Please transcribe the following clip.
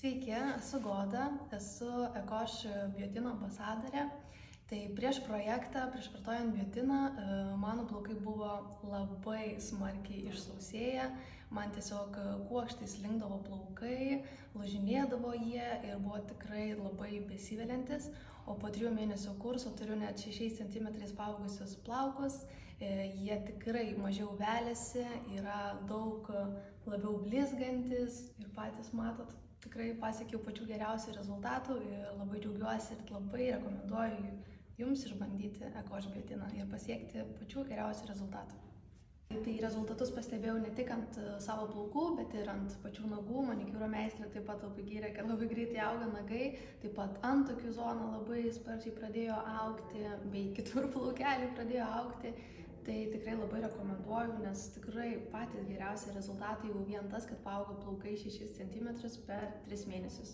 Sveiki, esu Goda, esu Ekoš biotino ambasadorė. Tai prieš projektą, prieš vartojant biotiną, mano plaukai buvo labai smarkiai išsausėję, man tiesiog kuokštai slinkdavo plaukai, lūžinėdavo jie ir buvo tikrai labai besiveliantis. O po 3 mėnesių kurso turiu net 6 cm paaugusius plaukus, jie tikrai mažiau veliasi, yra daug labiau blizgantis ir patys matot, tikrai pasiekiau pačių geriausių rezultatų ir labai džiaugiuosi ir labai rekomenduoju jums išbandyti Ekoš biotiną ir pasiekti pačių geriausių rezultatų. Tai rezultatus pastebėjau ne tik ant savo plaukų, bet ir ant pačių nagų. Manikiūro meistrė taip pat labai gyrė, kad labai greitai auga nagai, taip pat antakių zona labai sparčiai pradėjo augti, bei kitur plaukeliai pradėjo augti. Tai tikrai labai rekomenduoju, nes tikrai patys geriausi rezultatai jau vien tas, kad paaugo plaukai 6 cm per 3 mėnesius.